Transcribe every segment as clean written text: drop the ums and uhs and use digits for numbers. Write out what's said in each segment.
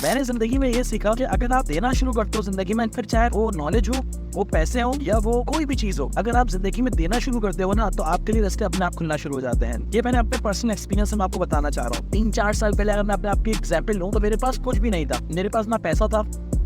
मैंने जिंदगी में ये सीखा कि अगर आप देना शुरू करते हो जिंदगी में, फिर चाहे वो नॉलेज हो, वो पैसे हो, या वो कोई भी चीज हो, अगर आप जिंदगी में देना शुरू करते हो ना, तो आपके लिए रास्ते अपने आप खुलना शुरू हो जाते हैं। ये मैंने अपने पर्सनल एक्सपीरियंस से मैं आपको बताना चाह रहा हूँ। 3-4 साल पहले अगर मैं अपने आपकी एग्जाम्पल लूँ, तो मेरे पास कुछ भी नहीं था। मेरे पास ना पैसा था,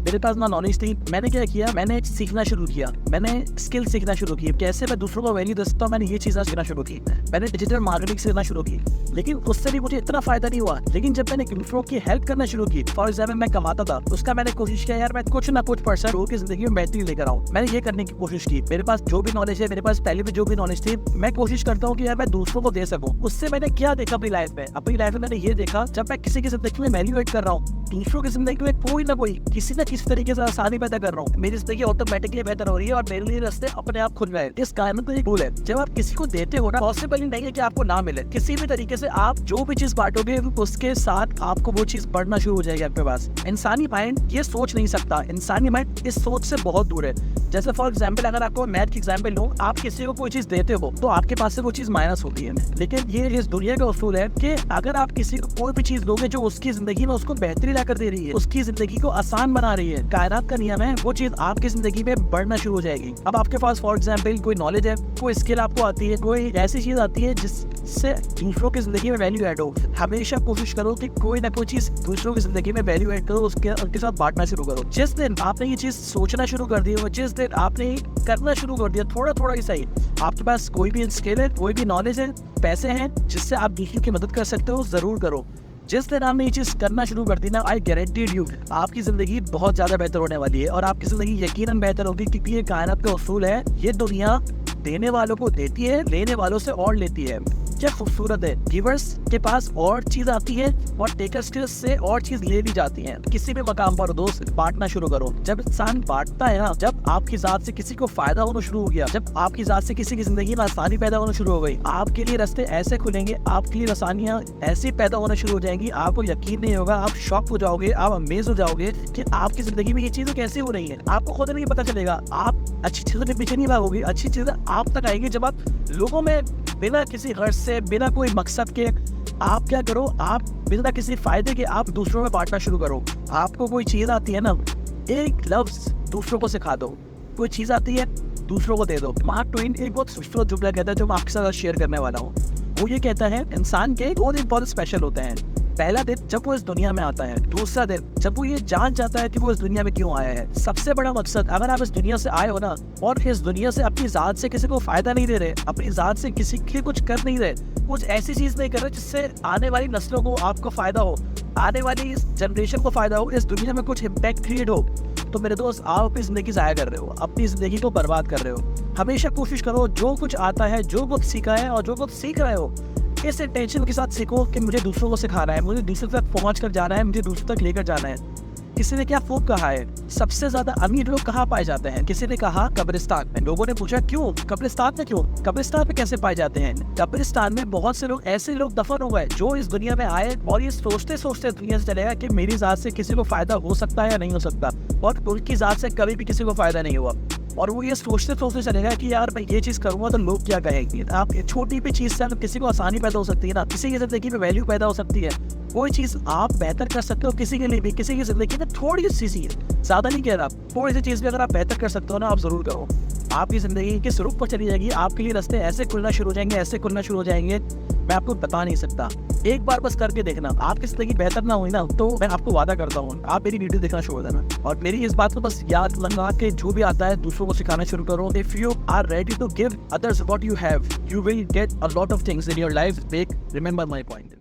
मेरे पास ना नॉलेज थी। मैंने क्या किया, मैंने सीखना शुरू किया, मैंने स्किल सीखना शुरू की, कैसे मैं दूसरों को वैल्यू दे सकता हूँ। मैंने ये चीज़ें सीखना शुरू की, मैंने डिजिटल मार्केटिंग सीखना शुरू की, लेकिन उससे भी मुझे इतना फायदा नहीं हुआ। लेकिन जब मैंने दूसरों की हेल्प करना शुरू की, फॉर एग्जाम्पल मैं कमाता था, उसका मैंने कोशिश किया यार मैं कुछ ना कुछ परसेंट लोगों की जिंदगी में बेहतरी लेकर आऊँ। मैंने ये करने की कोशिश की। मेरे पास जो भी नॉलेज है, मेरे पास पहले भी जो भी नॉलेज थी, मैं कोशिश करता हूँ कि यार मैं दूसरों को दे सकूँ। उससे मैंने क्या देखा अपनी लाइफ में, मैंने ये देखा, जब मैं किसी की जिंदगी में वैल्यू एड कर रहा हूँ, दूसरों की जिंदगी में कोई ना कोई किसी न किसी तरीके से आसानी पैदा कर रहा हूँ, मेरी जिंदगी ऑटोमेटिकली बेहतर हो रही है और मेरे लिए रास्ते अपने आप खुल रहे हैं। इस कारण में एक रूल है, जब आप किसी को देते हो ना, पॉसिबल ही नहीं है कि आपको ना मिले। किसी भी तरीके से आप जो भी चीज बांटोगे, उसके साथ आपको वो चीज बढ़ना शुरू हो जाएगी आपके पास। इंसानी माइंड ये सोच नहीं सकता, इंसानी माइंड इस सोच से बहुत दूर है। जैसे फॉर एग्जाम्पल अगर आपको मैथ की एग्जाम्पल लूँ, आप किसी को कोई चीज देते हो तो आपके पास से वो चीज माइनस होती है। लेकिन ये इस दुनिया का उसूल है कि अगर आप किसी को कोई भी चीज दोगे जो उसकी जिंदगी में उसको बेहतरी लाकर दे रही है, उसकी जिंदगी को आसान बना रही है, कायनात का नियम है, वो चीज आपकी जिंदगी में बढ़ना शुरू हो जाएगी। अब आपके पास फॉर एग्जाम्पल कोई नॉलेज है, कोई स्किल आपको आती है, कोई ऐसी चीज आती है जिससे दूसरों की जिंदगी में वैल्यू ऐड हो। हमेशा कोशिश करो कि कोई ना कोई चीज दूसरों की जिंदगी में वैल्यू ऐड करो, उनके साथ बांटना शुरू करो। जिस दिन आपने ये चीज सोचना शुरू कर दी, जिस दिन आपने करना शुरू कर दिया, थोड़ा थोड़ा ही सही, आपके पास कोई भी स्किल है, कोई भी नॉलेज है, पैसे हैं जिससे आप दूसरों की मदद कर सकते हो, जरूर करो। जिस दिन आपने ये चीज करना शुरू कर दी ना, आई गारंटीड यू, आपकी जिंदगी बहुत ज्यादा बेहतर होने वाली है और आपकी जिंदगी यकीनन बेहतर होगी, क्योंकि ये कायनात का उसूल है। ये दुनिया देने वालों को देती है, लेने वालों से और लेती है। क्या खूबसूरत है, गिवर्स के पास और चीज आती है और टेकर्स से और चीज ले ली जाती है। किसी भी मकाम पर दोस्त बांटना शुरू करो। जब इंसान बांटता है ना, जब आपकी जात से किसी को फायदा होना शुरू हो गया, जब आपकी जात से किसी की जिंदगी में आसानी पैदा होना शुरू हो गई, आपके लिए रास्ते ऐसे खुलेंगे, आपके लिए आसानियां ऐसी पैदा होना शुरू हो जाएंगी, आपको यकीन नहीं होगा, आप शॉक हो जाओगे, आप अमेज हो जाओगे कि आपकी जिंदगी में ये चीजें कैसे हो रही है। आपको खुद नहीं पता चलेगा। आप अच्छी चीजों के पीछे नहीं भागोगे, अच्छी चीजें आप तक आएंगी जब आप लोगों में बिना किसी गर्ज से, बिना कोई मकसद के, आप क्या करो, आप बिना किसी फायदे के आप दूसरों में बांटना शुरू करो। आपको कोई चीज आती है ना, एक लफ्ज दूसरों को सिखा दो। कोई चीज आती है दूसरों को दे दो। मार्क ट्वेन एक बहुत खूबसूरत जुमला कहता है जो मैं आपके साथ शेयर करने वाला हूँ। वो ये कहता है, इंसान के 2 दिन बहुत स्पेशल होते हैं। पहला दिन जब वो इस दुनिया में आता है, दूसरा दिन जब वो ये जान जाता है कि वो इस दुनिया में क्यों आया है। सबसे बड़ा मकसद, अगर आप इस दुनिया से आए हो ना और इस दुनिया से अपनी जात से किसी को फायदा नहीं दे रहे, अपनी जात से किसी के कुछ कर नहीं रहे, कुछ ऐसी चीज नहीं कर रहे जिससे आने वाली नस्लों को आपको फायदा हो, आने वाली इस जनरेशन को फायदा हो, इस दुनिया में कुछ इम्पैक्ट क्रिएट हो, तो मेरे दोस्त आप अपनी जिंदगी जाया कर रहे हो, अपनी जिंदगी को बर्बाद कर रहे हो। हमेशा कोशिश करो जो कुछ आता है, जो कुछ सीखा है और जो कुछ सीख रहे हो, इस इंटेंशन के साथ सीखो कि मुझे दूसरों को सिखाना है, मुझे दूसरों तक पहुंच कर जाना है, मुझे दूसरों तक लेकर जाना है। किसी ने क्या खूब कहा है, सबसे ज्यादा अमीर लोग कहाँ पाए जाते हैं? किसी ने कहा कब्रिस्तान में। लोगों ने पूछा क्यों कब्रिस्तान में, क्यों कब्रिस्तान में कैसे पाए जाते हैं? कब्रिस्तान में बहुत से लोग ऐसे लोग दफन हो गए जो इस दुनिया में आए और ये सोचते सोचते दुनिया से चले गए कि मेरी जात से किसी को फायदा हो सकता है या नहीं हो सकता, और उनकी जात से कभी भी किसी को फायदा नहीं हुआ। और वो ये सोचते सोचते चलेगा कि यार मैं ये चीज करूंगा तो लोग क्या कहेंगे। आप छोटी भी चीज से अगर किसी को आसानी पैदा हो सकती है ना, किसी की जिंदगी में वैल्यू पैदा हो सकती है, कोई चीज आप बेहतर कर सकते हो किसी के लिए भी, किसी की जिंदगी में थोड़ी सी चीज, ज्यादा नहीं कह रहा, थोड़ी सी चीज भी अगर आप बेहतर कर सकते हो ना, आप जरूर करो। आपकी जिंदगी किस रुख पर चली जाएगी, आपके लिए रास्ते ऐसे खुलना शुरू हो जाएंगे, ऐसे खुलना शुरू हो जाएंगे, मैं आपको बता नहीं सकता। एक बार बस करके देखना, आपकी जिंदगी बेहतर ना हुई ना, तो मैं आपको वादा करता हूँ आप मेरी वीडियो देखना शुरू कर देना, और मेरी इस बात को बस याद लगा के जो भी आता है दूसरों को सिखाना शुरू करो। If you are ready to give others what you have, you will get a lot of things in your life. Remember my point.